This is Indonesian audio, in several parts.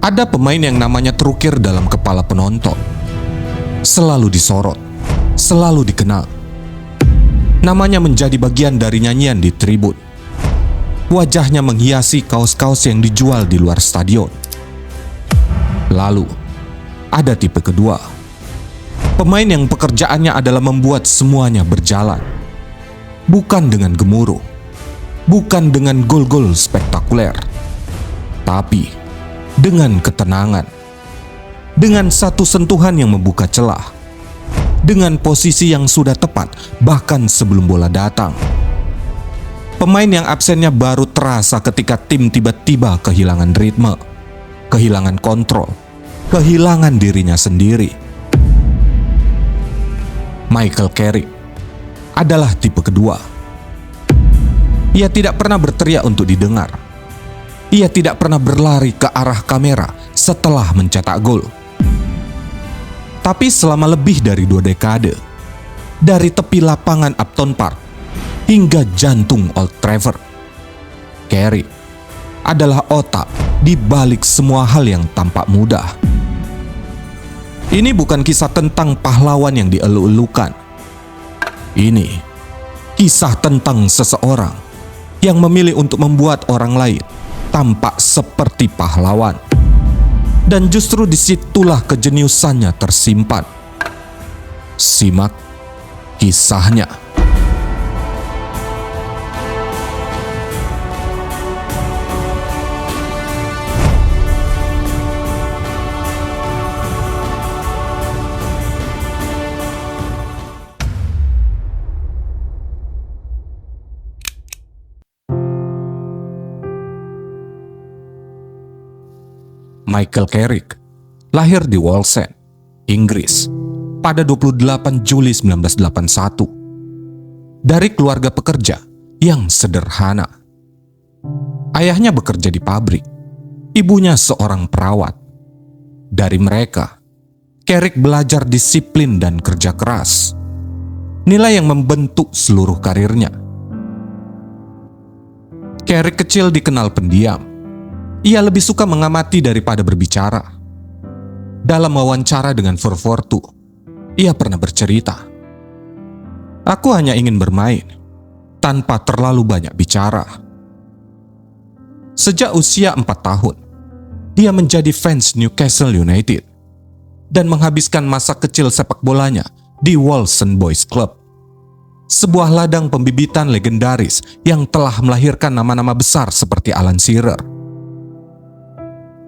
Ada pemain yang namanya terukir dalam kepala penonton. Selalu disorot, selalu dikenal. Namanya menjadi bagian dari nyanyian di tribun. Wajahnya menghiasi kaos-kaos yang dijual di luar stadion. Lalu, ada tipe kedua. Pemain yang pekerjaannya adalah membuat semuanya berjalan. Bukan dengan gemuruh, bukan dengan gol-gol spektakuler, tapi dengan ketenangan, dengan satu sentuhan yang membuka celah, dengan posisi yang sudah tepat bahkan sebelum bola datang. Pemain yang absennya baru terasa ketika tim tiba-tiba kehilangan ritme, kehilangan kontrol, kehilangan dirinya sendiri. Michael Carrick adalah tipe kedua. Ia tidak pernah berteriak untuk didengar. Ia tidak pernah berlari ke arah kamera setelah mencetak gol. Tapi selama lebih dari 2 dekade, dari tepi lapangan Upton Park hingga jantung Old Trafford, Carrick adalah otak di balik semua hal yang tampak mudah. Ini bukan kisah tentang pahlawan yang dielu-elukan. Ini kisah tentang seseorang yang memilih untuk membuat orang lain tampak seperti pahlawan. Dan justru disitulah kejeniusannya tersimpan. Simak kisahnya. Michael Carrick lahir di Wallsend, Inggris pada 28 Juli 1981 dari keluarga pekerja yang sederhana. Ayahnya bekerja di pabrik, ibunya seorang perawat. Dari mereka, Carrick belajar disiplin dan kerja keras, nilai yang membentuk seluruh karirnya. Carrick kecil dikenal pendiam. Ia lebih suka mengamati daripada berbicara. Dalam wawancara dengan 442, ia pernah bercerita, "Aku hanya ingin bermain, tanpa terlalu banyak bicara." Sejak usia 4 tahun, dia menjadi fans Newcastle United dan menghabiskan masa kecil sepak bolanya di Wallsend Boys Club, sebuah ladang pembibitan legendaris yang telah melahirkan nama-nama besar seperti Alan Shearer,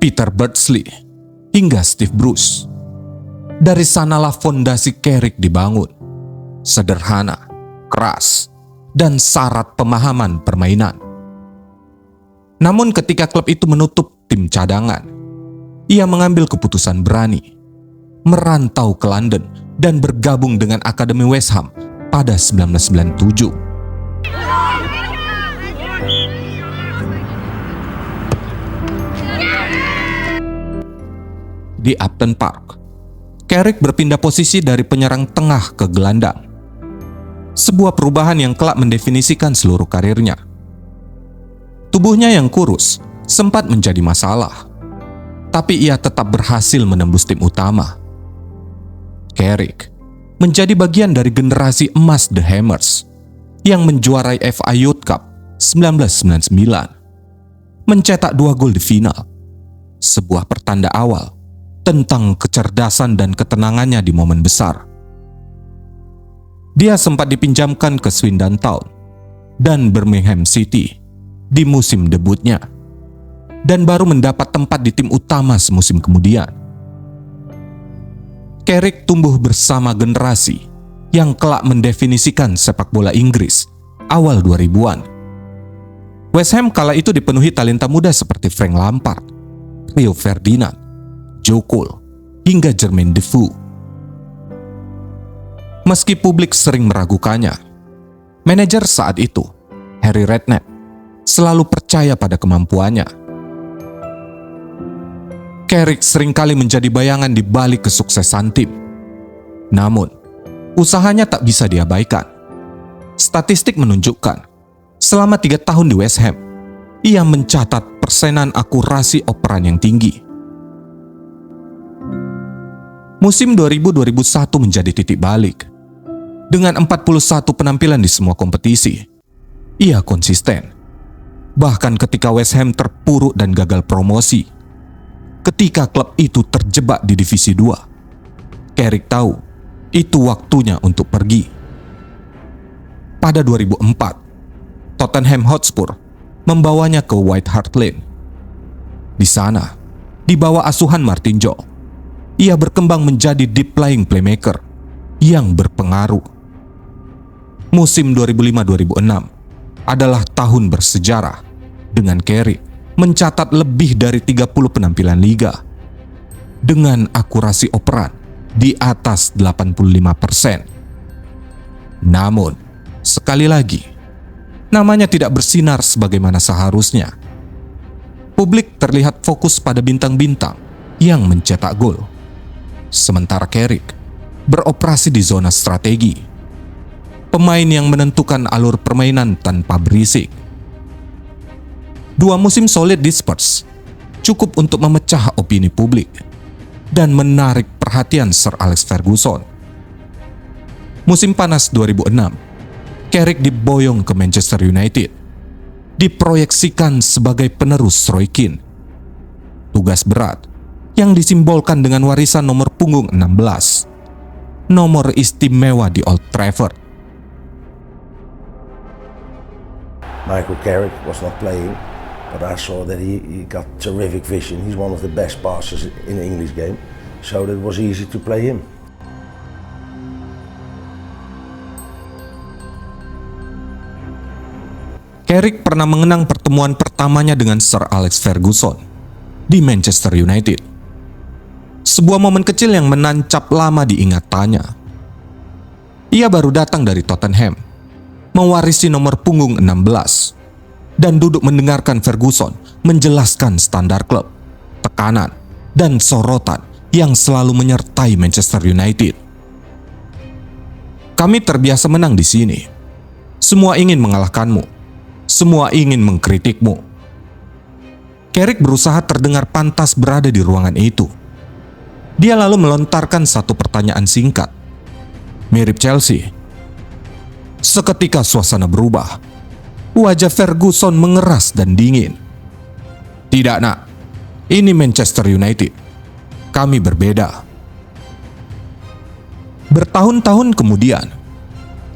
Peter Beardsley, hingga Steve Bruce. Dari sanalah fondasi Carrick dibangun. Sederhana, keras, dan syarat pemahaman permainan. Namun ketika klub itu menutup tim cadangan, ia mengambil keputusan berani, merantau ke London dan bergabung dengan Akademi West Ham pada 1997. Di Upton Park, Carrick berpindah posisi dari penyerang tengah ke gelandang. Sebuah perubahan yang kelak mendefinisikan seluruh karirnya. Tubuhnya yang kurus sempat menjadi masalah, tapi ia tetap berhasil menembus tim utama. Carrick menjadi bagian dari generasi emas The Hammers yang menjuarai FA Youth Cup 1999, mencetak 2 gol di final, sebuah pertanda awal tentang kecerdasan dan ketenangannya di momen besar. Dia sempat dipinjamkan ke Swindon Town dan Birmingham City di musim debutnya, dan baru mendapat tempat di tim utama semusim kemudian. Carrick tumbuh bersama generasi yang kelak mendefinisikan sepak bola Inggris awal 2000-an. West Ham kala itu dipenuhi talenta muda seperti Frank Lampard, Rio Ferdinand, Joe Cole, hingga Jermaine Defoe. Meski publik sering meragukannya, manajer saat itu, Harry Redknapp, selalu percaya pada kemampuannya. Carrick seringkali menjadi bayangan di balik kesuksesan tim. Namun, usahanya tak bisa diabaikan. Statistik menunjukkan, selama 3 tahun di West Ham, ia mencatat persenan akurasi operan yang tinggi, Musim 2000-2001 menjadi titik balik. Dengan 41 penampilan di semua kompetisi, ia konsisten. Bahkan ketika West Ham terpuruk dan gagal promosi, ketika klub itu terjebak di Divisi 2, Carrick tahu itu waktunya untuk pergi. Pada 2004, Tottenham Hotspur membawanya ke White Hart Lane. Di sana, di bawah asuhan Martin Jol, ia berkembang menjadi deep lying playmaker yang berpengaruh. Musim 2005-2006 adalah tahun bersejarah dengan Carrick mencatat lebih dari 30 penampilan liga dengan akurasi operan di atas 85%. Namun, sekali lagi, namanya tidak bersinar sebagaimana seharusnya. Publik terlihat fokus pada bintang-bintang yang mencetak gol, sementara Carrick beroperasi di zona strategi. Pemain yang menentukan alur permainan tanpa berisik. 2 musim solid di Spurs cukup untuk memecah opini publik dan menarik perhatian Sir Alex Ferguson. Musim panas 2006, Carrick diboyong ke Manchester United, diproyeksikan sebagai penerus Roy Keane. Tugas berat yang disimbolkan dengan warisan nomor punggung 16, nomor istimewa di Old Trafford. Michael Carrick was not playing, but I saw that he got terrific vision. He's one of the best passers in the English game, so it was easy to play him. Carrick pernah mengenang pertemuan pertamanya dengan Sir Alex Ferguson di Manchester United. Sebuah momen kecil yang menancap lama di ingatannya. Ia baru datang dari Tottenham, mewarisi nomor punggung 16, dan duduk mendengarkan Ferguson menjelaskan standar klub, tekanan, dan sorotan yang selalu menyertai Manchester United. Kami terbiasa menang di sini. Semua ingin mengalahkanmu. Semua ingin mengkritikmu. Carrick berusaha terdengar pantas berada di ruangan itu. Dia lalu melontarkan satu pertanyaan singkat. Mirip Chelsea. Seketika suasana berubah. Wajah Ferguson mengeras dan dingin. Tidak, nak. Ini Manchester United. Kami berbeda. Bertahun-tahun kemudian,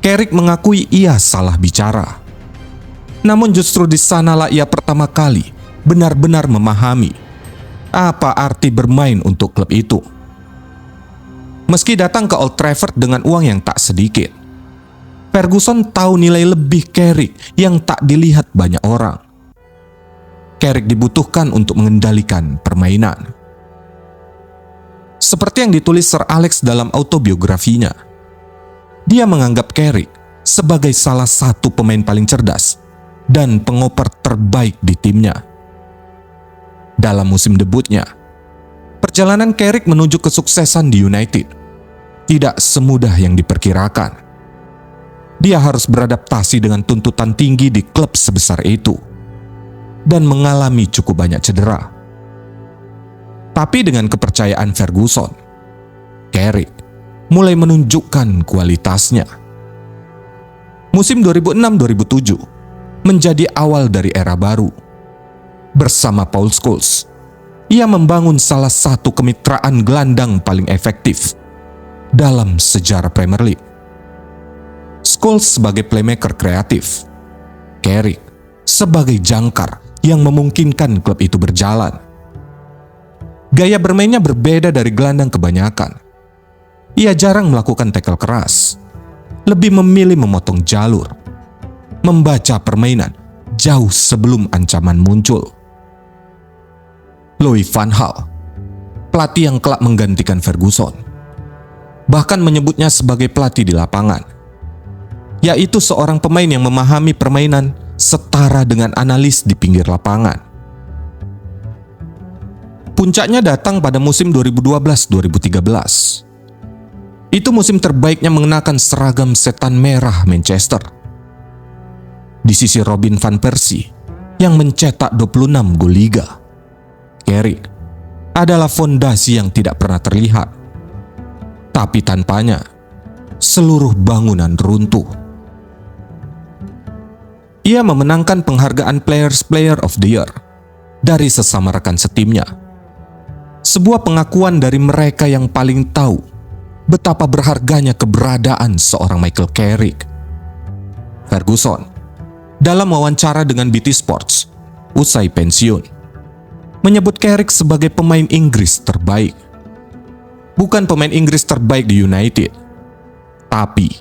Carrick mengakui ia salah bicara. Namun justru di sanalah ia pertama kali benar-benar memahami apa arti bermain untuk klub itu. Meski datang ke Old Trafford dengan uang yang tak sedikit, Ferguson tahu nilai lebih Carrick yang tak dilihat banyak orang. Carrick dibutuhkan untuk mengendalikan permainan. Seperti yang ditulis Sir Alex dalam autobiografinya, dia menganggap Carrick sebagai salah satu pemain paling cerdas dan pengoper terbaik di timnya. Dalam musim debutnya, perjalanan Carrick menuju kesuksesan di United tidak semudah yang diperkirakan. Dia harus beradaptasi dengan tuntutan tinggi di klub sebesar itu dan mengalami cukup banyak cedera. Tapi dengan kepercayaan Ferguson, Carrick mulai menunjukkan kualitasnya. Musim 2006-2007 menjadi awal dari era baru. Bersama Paul Scholes, ia membangun salah satu kemitraan gelandang paling efektif dalam sejarah Premier League. Scholes sebagai playmaker kreatif, Carrick sebagai jangkar yang memungkinkan klub itu berjalan. Gaya bermainnya berbeda dari gelandang kebanyakan. Ia jarang melakukan tackle keras, lebih memilih memotong jalur, membaca permainan jauh sebelum ancaman muncul. Louis van Gaal, pelatih yang kelak menggantikan Ferguson, bahkan menyebutnya sebagai pelatih di lapangan, yaitu seorang pemain yang memahami permainan setara dengan analis di pinggir lapangan. Puncaknya datang pada musim 2012-2013. Itu musim terbaiknya mengenakan seragam setan merah Manchester. Di sisi Robin van Persie yang mencetak 26 gol liga, Carrick adalah fondasi yang tidak pernah terlihat. Tapi tanpanya, seluruh bangunan runtuh. Ia memenangkan penghargaan Players Player of the Year dari sesama rekan setimnya. Sebuah pengakuan dari mereka yang paling tahu betapa berharganya keberadaan seorang Michael Carrick. Ferguson, dalam wawancara dengan BT Sports usai pensiun, menyebut Carrick sebagai pemain Inggris terbaik. Bukan pemain Inggris terbaik di United, tapi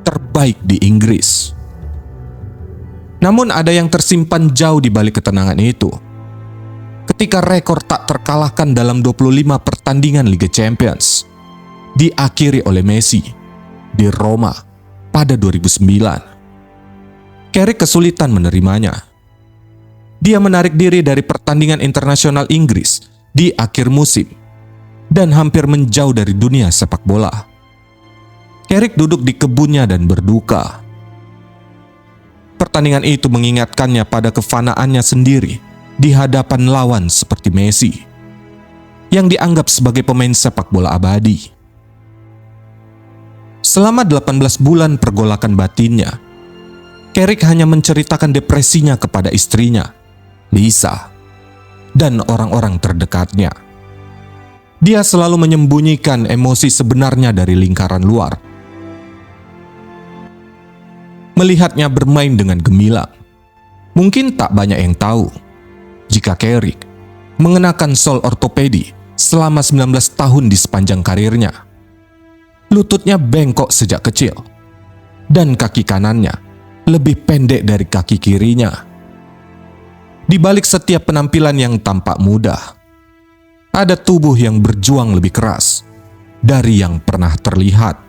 terbaik di Inggris. Namun ada yang tersimpan jauh di balik ketenangan itu. Ketika rekor tak terkalahkan dalam 25 pertandingan Liga Champions diakhiri oleh Messi di Roma pada 2009. Carrick kesulitan menerimanya. Dia menarik diri dari pertandingan internasional Inggris di akhir musim dan hampir menjauh dari dunia sepak bola. Carrick duduk di kebunnya dan berduka. Pertandingan itu mengingatkannya pada kefanaannya sendiri di hadapan lawan seperti Messi, yang dianggap sebagai pemain sepak bola abadi. Selama 18 bulan pergolakan batinnya, Carrick hanya menceritakan depresinya kepada istrinya, Lisa, dan orang-orang terdekatnya. Dia selalu menyembunyikan emosi sebenarnya dari lingkaran luar. Melihatnya bermain dengan gemilang, mungkin tak banyak yang tahu jika Carrick mengenakan sol ortopedi selama 19 tahun di sepanjang karirnya. Lututnya bengkok sejak kecil, dan kaki kanannya lebih pendek dari kaki kirinya. Di balik setiap penampilan yang tampak mudah, ada tubuh yang berjuang lebih keras dari yang pernah terlihat.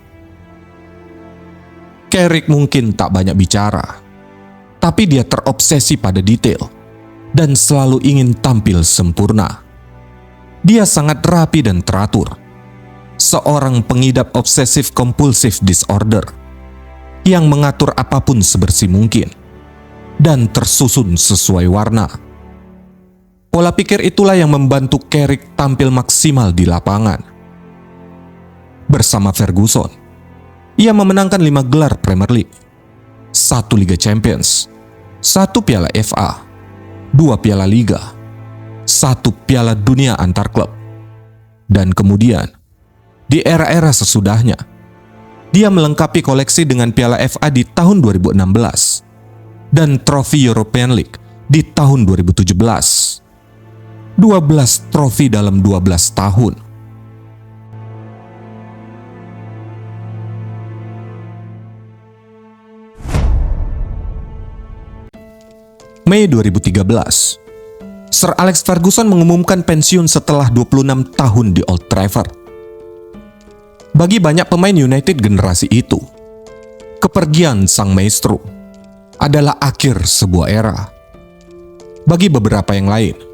Carrick mungkin tak banyak bicara, tapi dia terobsesi pada detail dan selalu ingin tampil sempurna. Dia sangat rapi dan teratur, seorang pengidap obsesif kompulsif disorder yang mengatur apapun sebersih mungkin dan tersusun sesuai warna. Pola pikir itulah yang membantu Carrick tampil maksimal di lapangan. Bersama Ferguson, ia memenangkan 5 gelar Premier League, 1 Liga Champions, 1 Piala FA, 2 Piala Liga, 1 Piala Dunia antar klub. Dan kemudian, di era-era sesudahnya, dia melengkapi koleksi dengan Piala FA di tahun 2016 dan trofi European League di tahun 2017. 12 trofi dalam 12 tahun. Mei 2013, Sir Alex Ferguson mengumumkan pensiun setelah 26 tahun di Old Trafford. Bagi banyak pemain United generasi itu, kepergian sang maestro adalah akhir sebuah era. Bagi beberapa yang lain,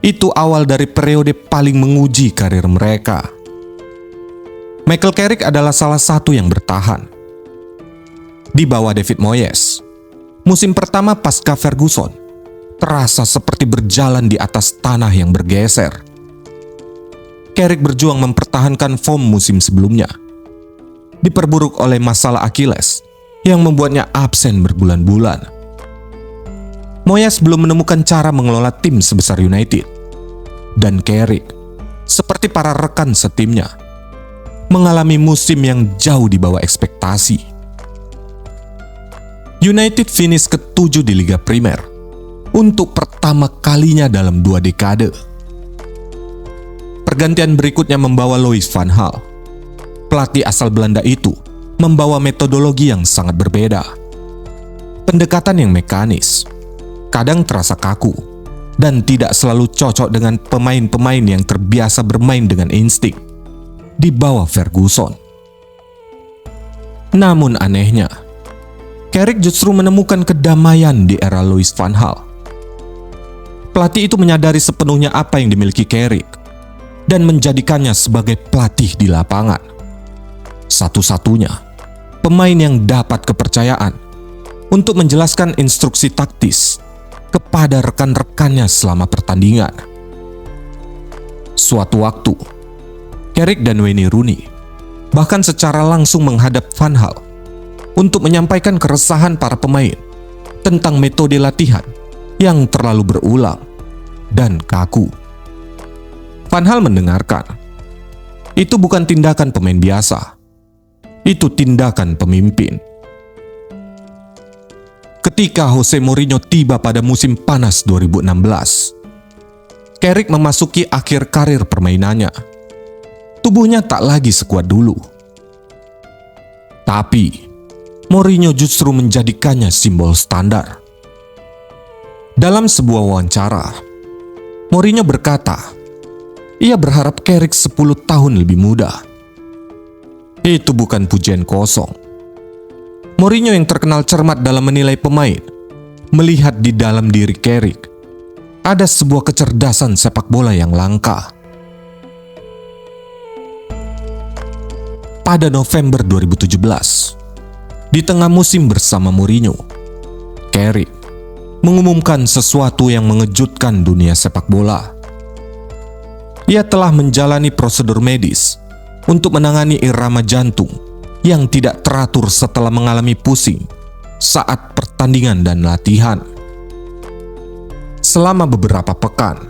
itu awal dari periode paling menguji karir mereka. Michael Carrick adalah salah satu yang bertahan. Di bawah David Moyes, musim pertama pasca Ferguson terasa seperti berjalan di atas tanah yang bergeser. Carrick berjuang mempertahankan form musim sebelumnya, diperburuk oleh masalah Achilles yang membuatnya absen berbulan-bulan. Moyes belum menemukan cara mengelola tim sebesar United, dan Carrick, seperti para rekan setimnya, mengalami musim yang jauh di bawah ekspektasi. United finish ke-7 di Liga Primer untuk pertama kalinya dalam 2 dekade. Pergantian berikutnya membawa Louis van Gaal. Pelatih asal Belanda itu membawa metodologi yang sangat berbeda. Pendekatan yang mekanis, kadang terasa kaku, dan tidak selalu cocok dengan pemain-pemain yang terbiasa bermain dengan insting di bawah Ferguson. Namun anehnya, Carrick justru menemukan kedamaian di era Louis van Gaal. Pelatih itu menyadari sepenuhnya apa yang dimiliki Carrick dan menjadikannya sebagai pelatih di lapangan. Satu-satunya pemain yang dapat kepercayaan untuk menjelaskan instruksi taktis kepada rekan-rekannya selama pertandingan. Suatu waktu, Carrick dan Wayne Rooney bahkan secara langsung menghadap Van Gaal untuk menyampaikan keresahan para pemain tentang metode latihan yang terlalu berulang dan kaku. Van Gaal mendengarkan. Itu bukan tindakan pemain biasa. Itu tindakan pemimpin. Ketika Jose Mourinho tiba pada musim panas 2016, Carrick memasuki akhir karir permainannya. Tubuhnya tak lagi sekuat dulu. Tapi, Mourinho justru menjadikannya simbol standar. Dalam sebuah wawancara, Mourinho berkata, ia berharap Carrick 10 tahun lebih muda. Itu bukan pujian kosong. Mourinho yang terkenal cermat dalam menilai pemain, melihat di dalam diri Carrick ada sebuah kecerdasan sepak bola yang langka. Pada November 2017, di tengah musim bersama Mourinho, Carrick mengumumkan sesuatu yang mengejutkan dunia sepak bola. Ia telah menjalani prosedur medis untuk menangani irama jantung yang tidak teratur setelah mengalami pusing saat pertandingan dan latihan. Selama beberapa pekan,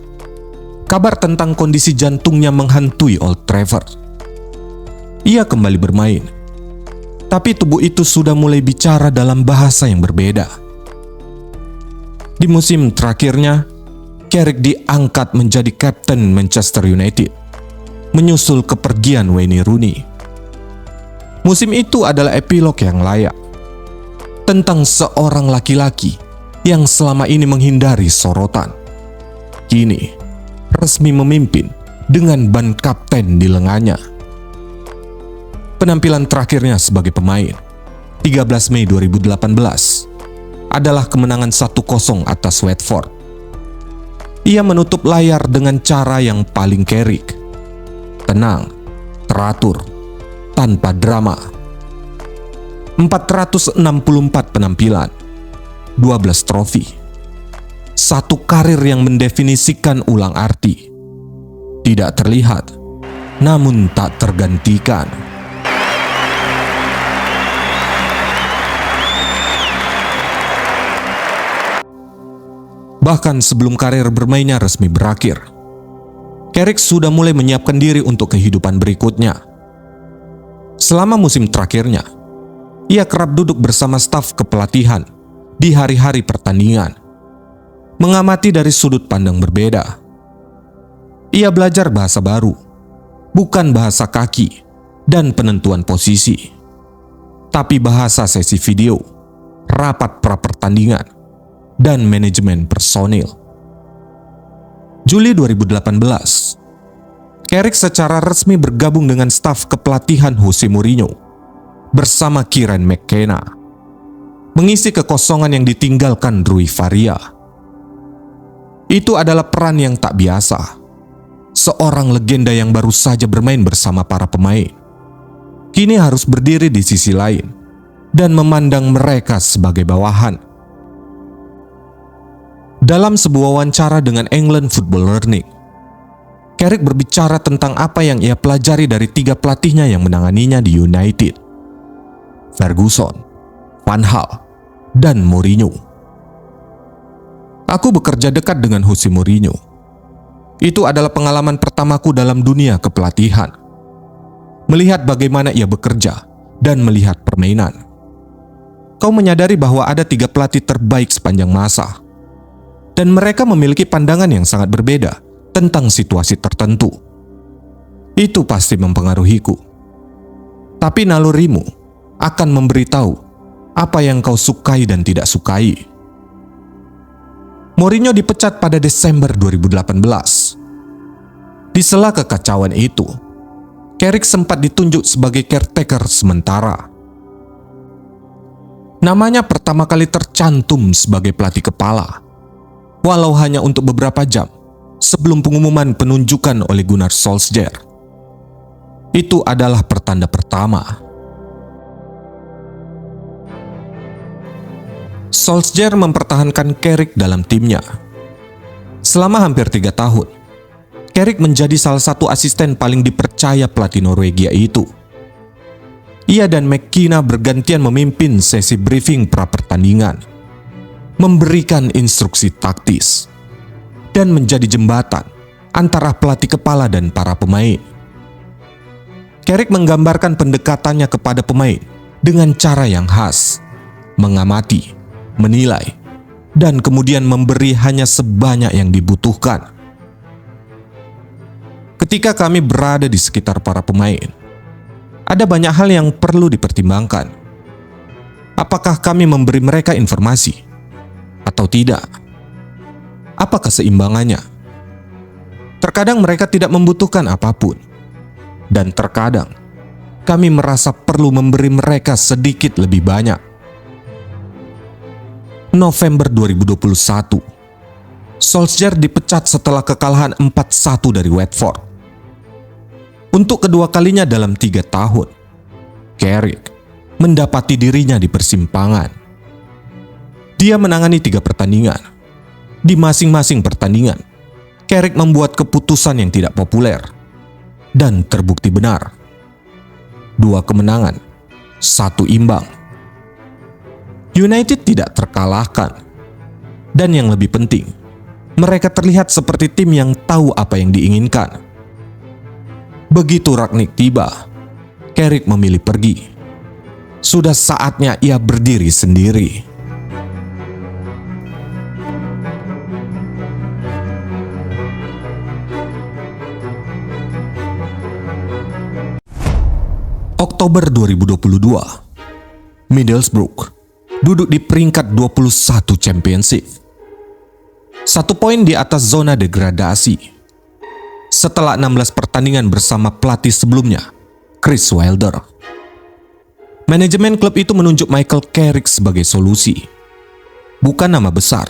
kabar tentang kondisi jantungnya menghantui Old Trafford. Ia kembali bermain, tapi tubuh itu sudah mulai bicara dalam bahasa yang berbeda. Di musim terakhirnya, Carrick diangkat menjadi kapten Manchester United, menyusul kepergian Wayne Rooney. Musim itu adalah epilog yang layak tentang seorang laki-laki yang selama ini menghindari sorotan. Kini resmi memimpin dengan ban kapten di lengannya. Penampilan terakhirnya sebagai pemain, 13 Mei 2018, adalah kemenangan 1-0 atas Watford. Ia menutup layar dengan cara yang paling Carrick. Tenang, teratur, tanpa drama. 464 penampilan, 12 trofi. Satu karir yang mendefinisikan ulang arti. Tidak terlihat, namun tak tergantikan. Bahkan sebelum karir bermainnya resmi berakhir, Carrick sudah mulai menyiapkan diri untuk kehidupan berikutnya. Selama musim terakhirnya, ia kerap duduk bersama staf kepelatihan di hari-hari pertandingan, mengamati dari sudut pandang berbeda. Ia belajar bahasa baru, bukan bahasa kaki dan penentuan posisi, tapi bahasa sesi video, rapat pra-pertandingan, dan manajemen personil. Juli 2018, Carrick secara resmi bergabung dengan staf kepelatihan Jose Mourinho bersama Kieran McKenna, mengisi kekosongan yang ditinggalkan Rui Faria. Itu adalah peran yang tak biasa. Seorang legenda yang baru saja bermain bersama para pemain, kini harus berdiri di sisi lain dan memandang mereka sebagai bawahan. Dalam sebuah wawancara dengan England Football Learning, Carrick berbicara tentang apa yang ia pelajari dari 3 pelatihnya yang menanganinya di United: Ferguson, Van Gaal, dan Mourinho. Aku bekerja dekat dengan Jose Mourinho. Itu adalah pengalaman pertamaku dalam dunia kepelatihan. Melihat bagaimana ia bekerja dan melihat permainan. Kau menyadari bahwa ada 3 pelatih terbaik sepanjang masa, dan mereka memiliki pandangan yang sangat berbeda tentang situasi tertentu. Itu pasti mempengaruhiku. Tapi nalurimu akan memberitahu apa yang kau sukai dan tidak sukai. Mourinho dipecat pada Desember 2018. Di sela kekacauan itu, Carrick sempat ditunjuk sebagai caretaker sementara. Namanya pertama kali tercantum sebagai pelatih kepala, walau hanya untuk beberapa jam sebelum pengumuman penunjukan oleh Gunnar Solskjaer. Itu adalah pertanda pertama. Solskjaer mempertahankan Carrick dalam timnya. Selama hampir 3 tahun, Carrick menjadi salah satu asisten paling dipercaya pelatih Norwegia itu. ia dan McKenna bergantian memimpin sesi briefing pra-pertandingan, memberikan instruksi taktis, dan menjadi jembatan antara pelatih kepala dan para pemain. Carrick menggambarkan pendekatannya kepada pemain dengan cara yang khas, mengamati, menilai, dan kemudian memberi hanya sebanyak yang dibutuhkan. Ketika kami berada di sekitar para pemain, ada banyak hal yang perlu dipertimbangkan. Apakah kami memberi mereka informasi atau tidak? Apa keseimbangannya? Terkadang mereka tidak membutuhkan apapun, dan terkadang kami merasa perlu memberi mereka sedikit lebih banyak. November 2021, Solskjaer dipecat setelah kekalahan 4-1 dari Watford. Untuk kedua kalinya dalam 3 tahun, Carrick mendapati dirinya di persimpangan. Dia menangani 3 pertandingan. Di masing-masing pertandingan, Carrick membuat keputusan yang tidak populer dan terbukti benar. 2 kemenangan, 1 imbang. United tidak terkalahkan. Dan yang lebih penting, mereka terlihat seperti tim yang tahu apa yang diinginkan. Begitu Rangnick tiba, Carrick memilih pergi. Sudah saatnya ia berdiri sendiri. Oktober 2022, Middlesbrough duduk di peringkat 21 Championship. 1 poin di atas zona degradasi. Setelah 16 pertandingan bersama pelatih sebelumnya, Chris Wilder. Manajemen klub itu menunjuk Michael Carrick sebagai solusi. Bukan nama besar,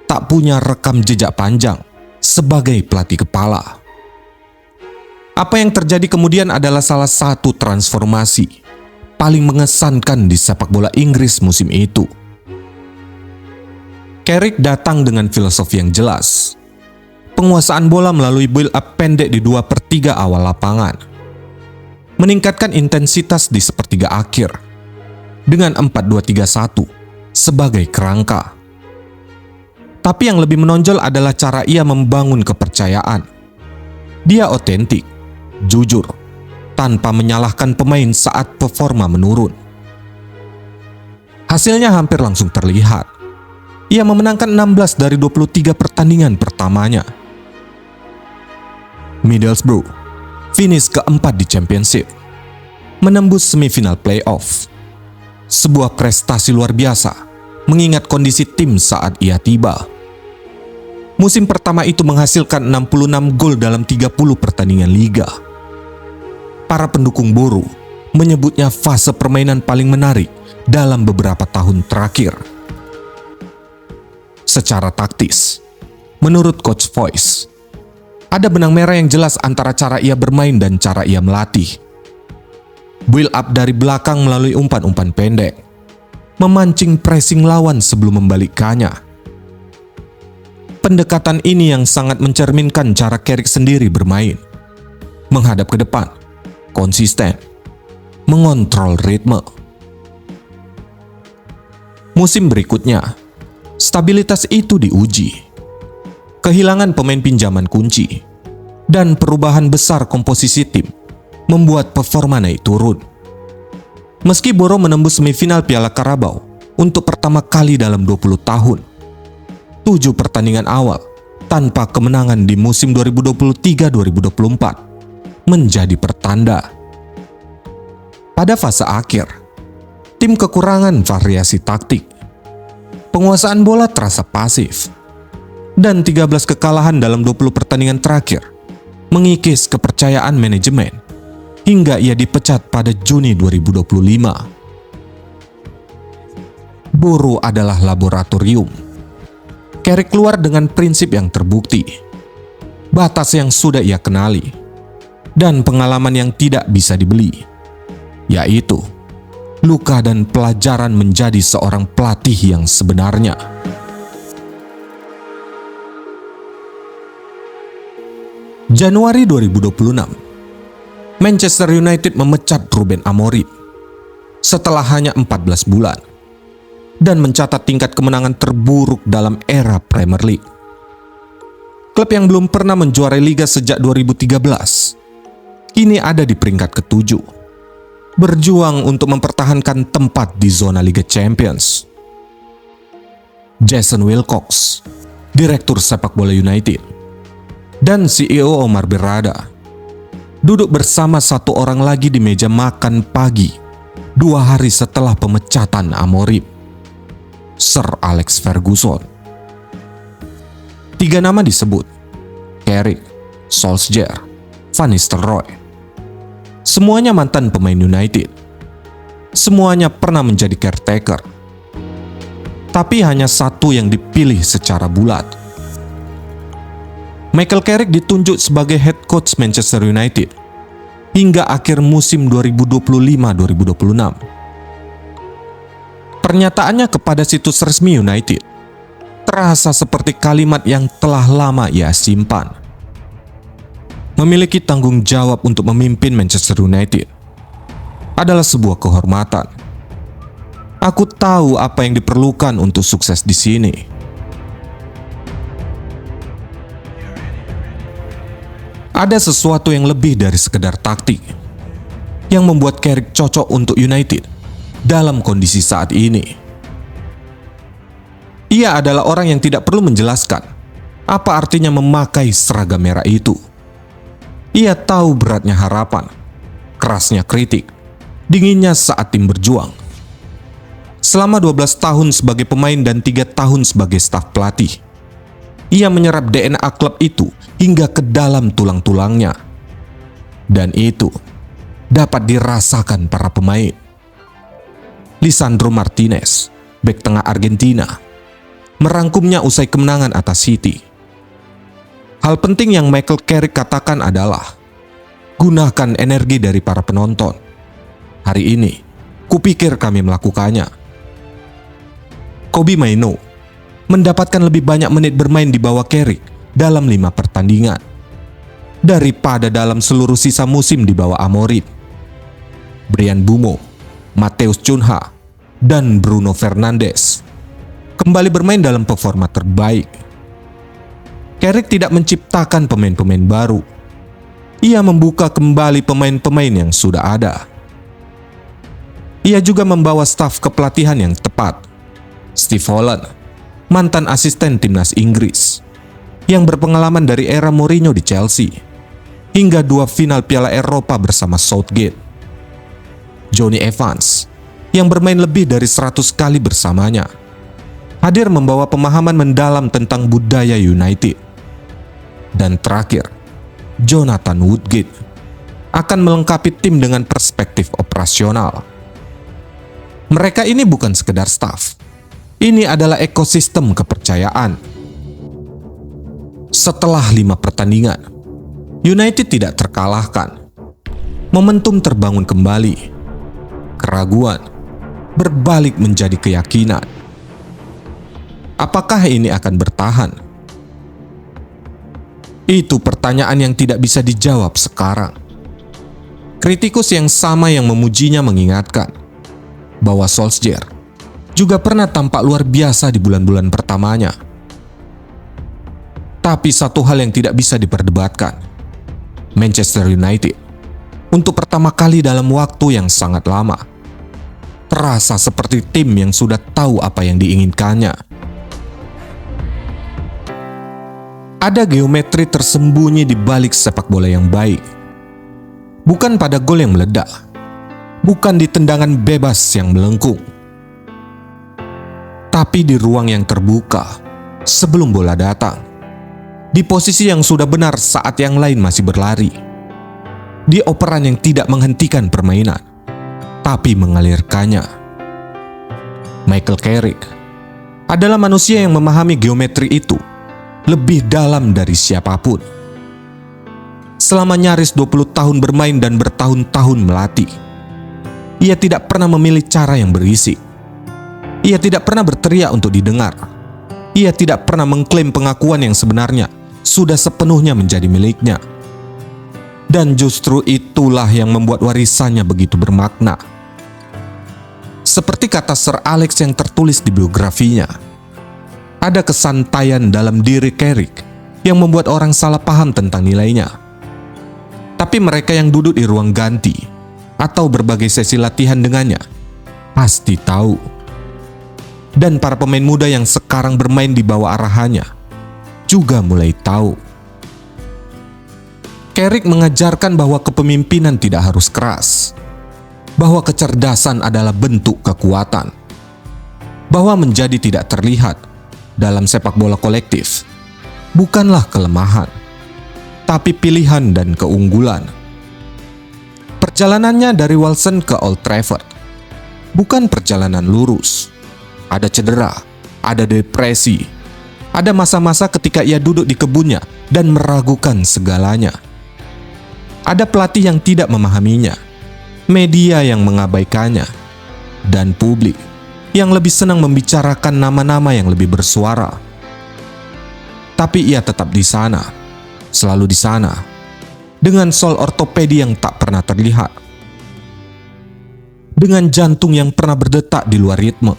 tak punya rekam jejak panjang sebagai pelatih kepala. Apa yang terjadi kemudian adalah salah satu transformasi paling mengesankan di sepak bola Inggris musim itu. Carrick datang dengan filosofi yang jelas. Penguasaan bola melalui build-up pendek di 2/3 awal lapangan. Meningkatkan intensitas di sepertiga akhir dengan 4-2-3-1 sebagai kerangka. Tapi yang lebih menonjol adalah cara ia membangun kepercayaan. Dia otentik, jujur, tanpa menyalahkan pemain saat performa menurun. Hasilnya hampir langsung terlihat. Ia memenangkan 16 dari 23 pertandingan pertamanya. Middlesbrough finish keempat di Championship, menembus semifinal playoff. Sebuah prestasi luar biasa mengingat kondisi tim saat ia tiba. Musim pertama itu menghasilkan 66 gol dalam 30 pertandingan liga. Para pendukung Boro menyebutnya fase permainan paling menarik dalam beberapa tahun terakhir. Secara taktis, menurut Coach Voice, ada benang merah yang jelas antara cara ia bermain dan cara ia melatih. Build up dari belakang melalui umpan-umpan pendek, memancing pressing lawan sebelum membalikkannya. Pendekatan ini yang sangat mencerminkan cara Carrick sendiri bermain. Menghadap ke depan, konsisten, mengontrol ritme. Musim berikutnya, stabilitas itu diuji. Kehilangan pemain pinjaman kunci dan perubahan besar komposisi tim membuat performa naik turun. Meski Boro menembus semifinal Piala Carabao untuk pertama kali dalam 20 tahun, 7 pertandingan awal tanpa kemenangan di musim 2023-2024 menjadi pertanda. Pada fase akhir, tim kekurangan variasi taktik. Penguasaan bola terasa pasif. Dan 13 kekalahan dalam 20 pertandingan terakhir mengikis kepercayaan manajemen hingga ia dipecat pada Juni 2025. Boro adalah laboratorium. Carrick keluar dengan prinsip yang terbukti, batas yang sudah ia kenali, dan pengalaman yang tidak bisa dibeli, yaitu luka dan pelajaran menjadi seorang pelatih yang sebenarnya. Januari 2026, Manchester United memecat Ruben Amorim setelah hanya 14 bulan dan mencatat tingkat kemenangan terburuk dalam era Premier League. Klub yang belum pernah menjuarai liga sejak 2013 kini ada di peringkat ke-7, berjuang untuk mempertahankan tempat di zona Liga Champions. Jason Wilcox, Direktur Sepak Bola United, dan CEO Omar Berrada duduk bersama satu orang lagi di meja makan pagi 2 hari setelah pemecatan Amorim, Sir Alex Ferguson. 3 nama disebut: Carrick, Solskjaer, Van Nistelrooy. Semuanya mantan pemain United. Semuanya pernah menjadi caretaker. Tapi hanya satu yang dipilih secara bulat. Michael Carrick ditunjuk sebagai head coach Manchester United hingga akhir musim 2025-2026. Pernyataannya kepada situs resmi United terasa seperti kalimat yang telah lama ia simpan. Memiliki tanggung jawab untuk memimpin Manchester United adalah sebuah kehormatan. Aku tahu apa yang diperlukan untuk sukses di sini. Ada sesuatu yang lebih dari sekedar taktik yang membuat Carrick cocok untuk United dalam kondisi saat ini. Ia adalah orang yang tidak perlu menjelaskan apa artinya memakai seragam merah itu. Ia tahu beratnya harapan, kerasnya kritik, dinginnya saat tim berjuang. Selama 12 tahun sebagai pemain dan 3 tahun sebagai staf pelatih, ia menyerap DNA klub itu hingga ke dalam tulang-tulangnya. Dan itu dapat dirasakan para pemain. Lisandro Martinez, bek tengah Argentina, merangkumnya usai kemenangan atas City. Hal penting yang Michael Carrick katakan adalah, gunakan energi dari para penonton. Hari ini, kupikir kami melakukannya. Kobbie Mainoo mendapatkan lebih banyak menit bermain di bawah Carrick dalam 5 pertandingan daripada dalam seluruh sisa musim di bawah Amorim. Bryan Mbeumo, Matheus Cunha, dan Bruno Fernandes kembali bermain dalam performa terbaik. Carrick tidak menciptakan pemain-pemain baru. Ia membuka kembali pemain-pemain yang sudah ada. Ia juga membawa staf kepelatihan yang tepat. Steve Holland, mantan asisten timnas Inggris, yang berpengalaman dari era Mourinho di Chelsea, hingga 2 final Piala Eropa bersama Southgate. Jonny Evans, yang bermain lebih dari 100 kali bersamanya, hadir membawa pemahaman mendalam tentang budaya United. Dan terakhir, Jonathan Woodgate akan melengkapi tim dengan perspektif operasional. Mereka ini bukan sekedar staf. Ini adalah ekosistem kepercayaan. Setelah 5 pertandingan, United tidak terkalahkan. Momentum terbangun kembali. Keraguan berbalik menjadi keyakinan. Apakah ini akan bertahan? Itu pertanyaan yang tidak bisa dijawab sekarang. Kritikus yang sama yang memujinya mengingatkan bahwa Solskjaer juga pernah tampak luar biasa di bulan-bulan pertamanya. Tapi satu hal yang tidak bisa diperdebatkan, Manchester United untuk pertama kali dalam waktu yang sangat lama terasa seperti tim yang sudah tahu apa yang diinginkannya. Ada geometri tersembunyi di balik sepak bola yang baik. Bukan pada gol yang meledak, bukan di tendangan bebas yang melengkung, tapi di ruang yang terbuka sebelum bola datang, di posisi yang sudah benar saat yang lain masih berlari, di operan yang tidak menghentikan permainan, tapi mengalirkannya. Michael Carrick adalah manusia yang memahami geometri itu lebih dalam dari siapapun. Selama nyaris 20 tahun bermain dan bertahun-tahun melatih, ia tidak pernah memilih cara yang berisik. Ia tidak pernah berteriak untuk didengar. Ia tidak pernah mengklaim pengakuan yang sebenarnya sudah sepenuhnya menjadi miliknya. Dan justru itulah yang membuat warisannya begitu bermakna. Seperti kata Sir Alex yang tertulis di biografinya, ada kesantaian dalam diri Carrick yang membuat orang salah paham tentang nilainya. Tapi mereka yang duduk di ruang ganti atau berbagai sesi latihan dengannya pasti tahu. Dan para pemain muda yang sekarang bermain di bawah arahannya juga mulai tahu. Carrick mengajarkan bahwa kepemimpinan tidak harus keras, bahwa kecerdasan adalah bentuk kekuatan, bahwa menjadi tidak terlihat dalam sepak bola kolektif bukanlah kelemahan, tapi pilihan dan keunggulan. Perjalanannya dari Wilson ke Old Trafford bukan perjalanan lurus. Ada cedera, ada depresi, ada masa-masa ketika ia duduk di kebunnya dan meragukan segalanya. Ada pelatih yang tidak memahaminya, media yang mengabaikannya, dan publik yang lebih senang membicarakan nama-nama yang lebih bersuara. Tapi ia tetap di sana, selalu di sana, dengan sol ortopedi yang tak pernah terlihat, dengan jantung yang pernah berdetak di luar ritme,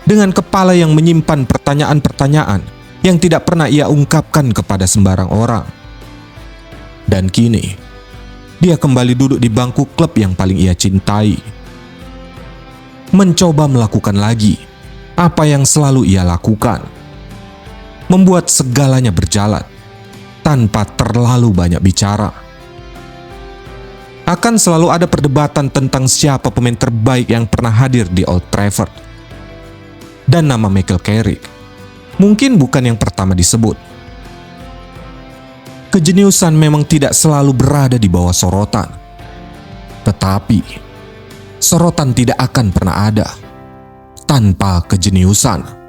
dengan kepala yang menyimpan pertanyaan-pertanyaan yang tidak pernah ia ungkapkan kepada sembarang orang. Dan kini, dia kembali duduk di bangku klub yang paling ia cintai. Mencoba melakukan lagi apa yang selalu ia lakukan. Membuat segalanya berjalan tanpa terlalu banyak bicara. Akan selalu ada perdebatan tentang siapa pemain terbaik yang pernah hadir di Old Trafford. Dan nama Michael Carrick mungkin bukan yang pertama disebut. Kejeniusan memang tidak selalu berada di bawah sorotan. Tetapi, sorotan tidak akan pernah ada tanpa kejeniusan.